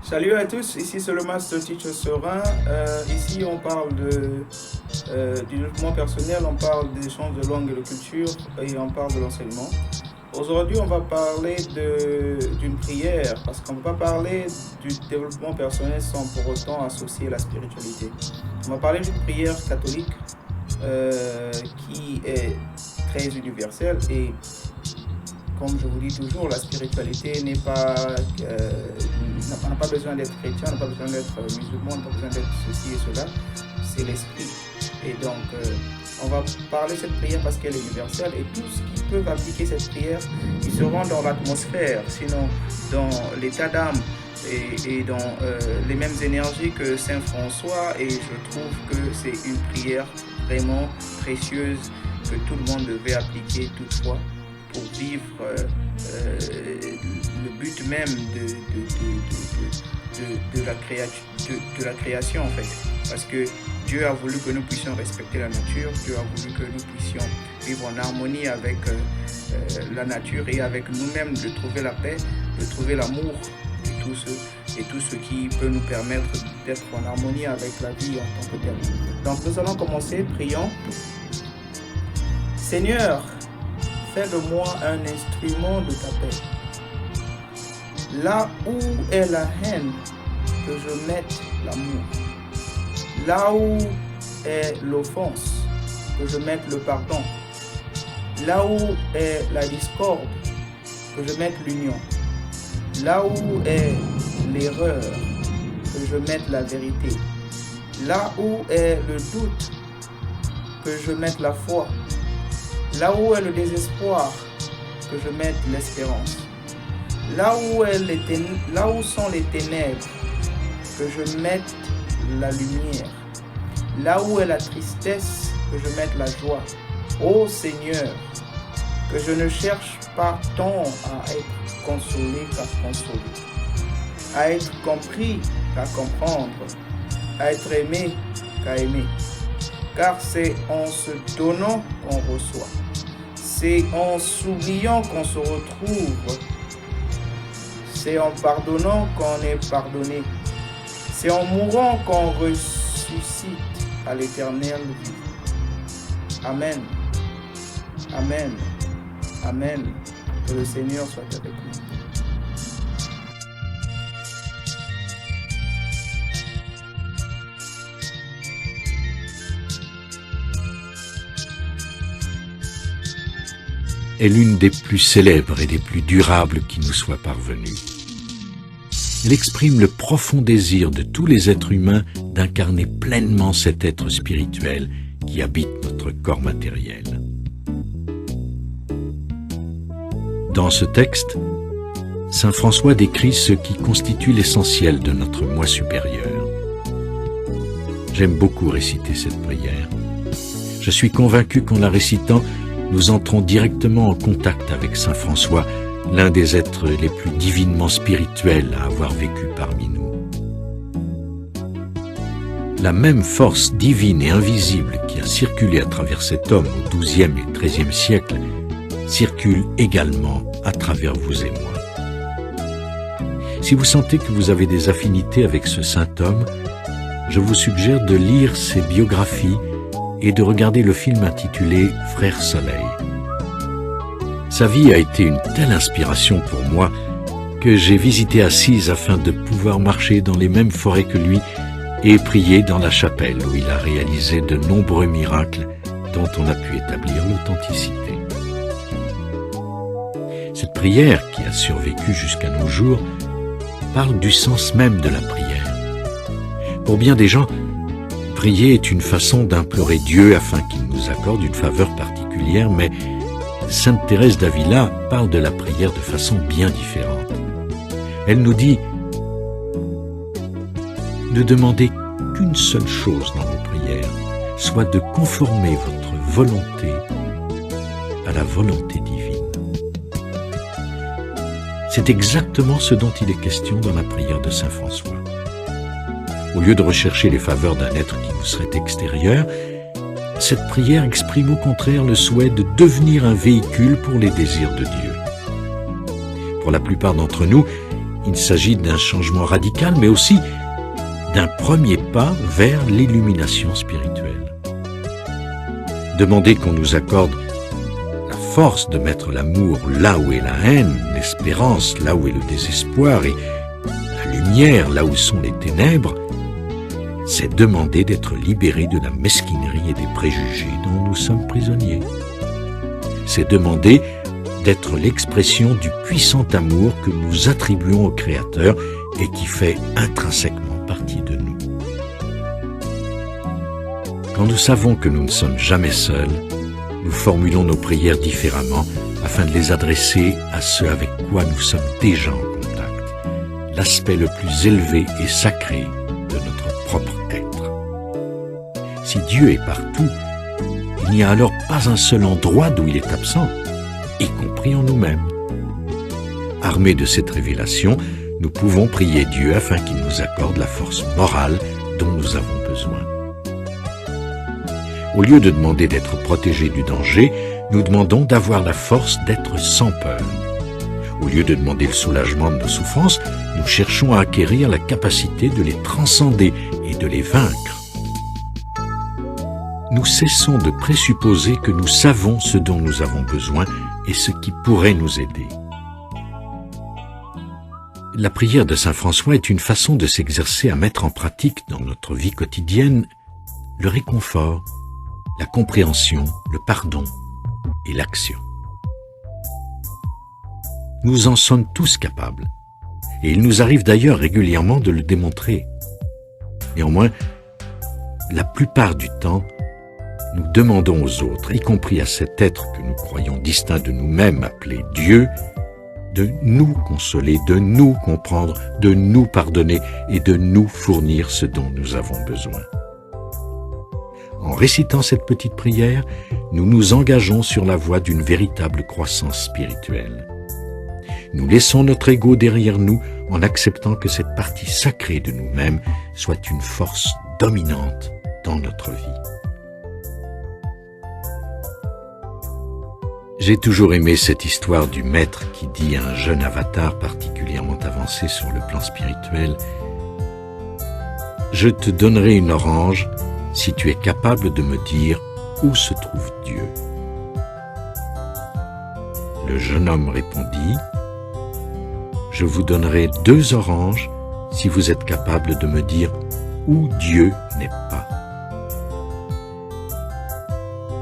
Salut à tous, ici c'est le Master Teacher Serein. Ici on parle du développement personnel, on parle des échanges de langue et de culture et on parle de l'enseignement. Aujourd'hui on va parler d'une prière parce qu'on ne peut pas parler du développement personnel sans pour autant associer la spiritualité. On va parler d'une prière catholique qui est très universelle et comme je vous dis toujours, la spiritualité n'est pas... on n'a pas besoin d'être chrétien, on n'a pas besoin d'être musulman, on n'a pas besoin d'être ceci et cela. C'est l'esprit. Et donc, on va parler de cette prière parce qu'elle est universelle. Et tous qui peuvent appliquer cette prière, ils seront dans l'atmosphère, sinon dans l'état d'âme et dans les mêmes énergies que Saint François. Et je trouve que c'est une prière vraiment précieuse que tout le monde devait appliquer toutefois pour vivre le but même de la création en fait. Parce que Dieu a voulu que nous puissions respecter la nature, Dieu a voulu que nous puissions vivre en harmonie avec la nature et avec nous-mêmes, de trouver la paix, de trouver l'amour et tout ce qui peut nous permettre d'être en harmonie avec la vie en tant que telle. Donc nous allons commencer, prions. Seigneur, fais de moi un instrument de ta paix. Là où est la haine, que je mette l'amour. Là où est l'offense, que je mette le pardon. Là où est la discorde, que je mette l'union. Là où est l'erreur, que je mette la vérité. Là où est le doute, que je mette la foi. Là où est le désespoir, que je mette l'espérance. Là où sont les ténèbres, que je mette la lumière. Là où est la tristesse, que je mette la joie. Ô Seigneur, que je ne cherche pas tant à être consolé qu'à consoler, à être compris qu'à comprendre, à être aimé qu'à aimer. Car c'est en se donnant qu'on reçoit. C'est en s'oubliant qu'on se retrouve. C'est en pardonnant qu'on est pardonné. C'est en mourant qu'on ressuscite à l'éternelle vie. Amen. Amen. Amen. Que le Seigneur soit avec nous. Est l'une des plus célèbres et des plus durables qui nous soit parvenue. Elle exprime le profond désir de tous les êtres humains d'incarner pleinement cet être spirituel qui habite notre corps matériel. Dans ce texte, Saint François décrit ce qui constitue l'essentiel de notre moi supérieur. J'aime beaucoup réciter cette prière. Je suis convaincu qu'en la récitant, nous entrons directement en contact avec Saint François, l'un des êtres les plus divinement spirituels à avoir vécu parmi nous. La même force divine et invisible qui a circulé à travers cet homme au XIIe et XIIIe siècle circule également à travers vous et moi. Si vous sentez que vous avez des affinités avec ce saint homme, je vous suggère de lire ses biographies et de regarder le film intitulé « Frère Soleil ». Sa vie a été une telle inspiration pour moi que j'ai visité Assise afin de pouvoir marcher dans les mêmes forêts que lui et prier dans la chapelle où il a réalisé de nombreux miracles dont on a pu établir l'authenticité. Cette prière, qui a survécu jusqu'à nos jours, parle du sens même de la prière. Pour bien des gens, prier est une façon d'implorer Dieu afin qu'il nous accorde une faveur particulière, mais Sainte Thérèse d'Avila parle de la prière de façon bien différente. Elle nous dit « Ne demandez qu'une seule chose dans vos prières, soit de conformer votre volonté à la volonté divine. » C'est exactement ce dont il est question dans la prière de Saint François. Au lieu de rechercher les faveurs d'un être qui vous serait extérieur, cette prière exprime au contraire le souhait de devenir un véhicule pour les désirs de Dieu. Pour la plupart d'entre nous, Il s'agit d'un changement radical, mais aussi d'un premier pas vers l'illumination spirituelle. Demander qu'on nous accorde la force de mettre l'amour là où est la haine, l'espérance là où est le désespoir et la lumière là où sont les ténèbres, c'est demander d'être libéré de la mesquinerie et des préjugés dont nous sommes prisonniers. C'est demander d'être l'expression du puissant amour que nous attribuons au Créateur et qui fait intrinsèquement partie de nous. Quand nous savons que nous ne sommes jamais seuls, nous formulons nos prières différemment afin de les adresser à ceux avec quoi nous sommes déjà en contact, l'aspect le plus élevé et sacré de notre propre être. Si Dieu est partout, il n'y a alors pas un seul endroit d'où il est absent, y compris en nous-mêmes. Armés de cette révélation, nous pouvons prier Dieu afin qu'il nous accorde la force morale dont nous avons besoin. Au lieu de demander d'être protégés du danger, nous demandons d'avoir la force d'être sans peur. Au lieu de demander le soulagement de nos souffrances, nous cherchons à acquérir la capacité de les transcender et de les vaincre. Nous cessons de présupposer que nous savons ce dont nous avons besoin et ce qui pourrait nous aider. La prière de Saint François est une façon de s'exercer à mettre en pratique dans notre vie quotidienne le réconfort, la compréhension, le pardon et l'action. Nous en sommes tous capables, et il nous arrive d'ailleurs régulièrement de le démontrer. Néanmoins, la plupart du temps, nous demandons aux autres, y compris à cet être que nous croyons distinct de nous-mêmes, appelé Dieu, de nous consoler, de nous comprendre, de nous pardonner et de nous fournir ce dont nous avons besoin. En récitant cette petite prière, nous nous engageons sur la voie d'une véritable croissance spirituelle. Nous laissons notre ego derrière nous en acceptant que cette partie sacrée de nous-mêmes soit une force dominante dans notre vie. J'ai toujours aimé cette histoire du maître qui dit à un jeune avatar particulièrement avancé sur le plan spirituel « Je te donnerai une orange si tu es capable de me dire où se trouve Dieu. » Le jeune homme répondit « Je vous donnerai 2 oranges si vous êtes capable de me dire où Dieu n'est pas. »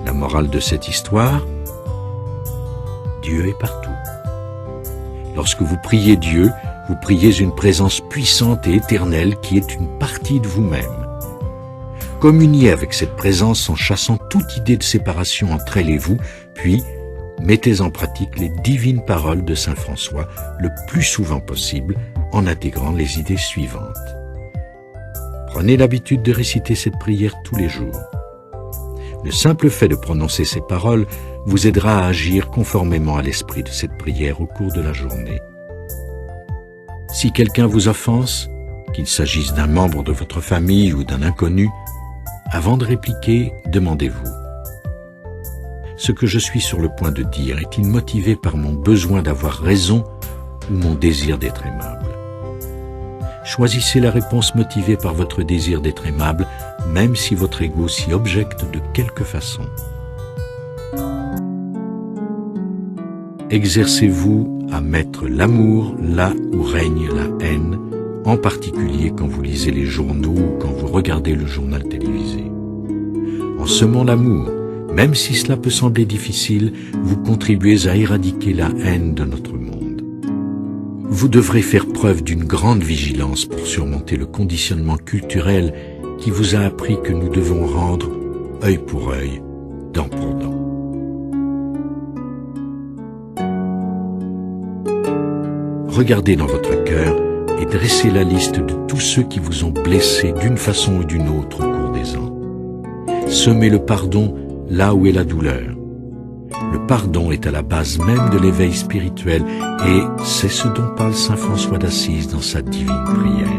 La morale de cette histoire, Dieu est partout. Lorsque vous priez Dieu, vous priez une présence puissante et éternelle qui est une partie de vous-même. Communiez avec cette présence en chassant toute idée de séparation entre elle et vous, puis mettez en pratique les divines paroles de Saint François le plus souvent possible en intégrant les idées suivantes. Prenez l'habitude de réciter cette prière tous les jours. Le simple fait de prononcer ces paroles vous aidera à agir conformément à l'esprit de cette prière au cours de la journée. Si quelqu'un vous offense, qu'il s'agisse d'un membre de votre famille ou d'un inconnu, avant de répliquer, demandez-vous : ce que je suis sur le point de dire est-il motivé par mon besoin d'avoir raison ou mon désir d'être aimable ? Choisissez la réponse motivée par votre désir d'être aimable, même si votre ego s'y objecte de quelque façon. Exercez-vous à mettre l'amour là où règne la haine, en particulier quand vous lisez les journaux ou quand vous regardez le journal télévisé. En semant l'amour, même si cela peut sembler difficile, vous contribuez à éradiquer la haine de notre monde. Vous devrez faire preuve d'une grande vigilance pour surmonter le conditionnement culturel qui vous a appris que nous devons rendre œil pour œil, dent pour dent. Regardez dans votre cœur et dressez la liste de tous ceux qui vous ont blessé d'une façon ou d'une autre au cours des ans. Semez le pardon là où est la douleur. Le pardon est à la base même de l'éveil spirituel et c'est ce dont parle saint François d'Assise dans sa divine prière.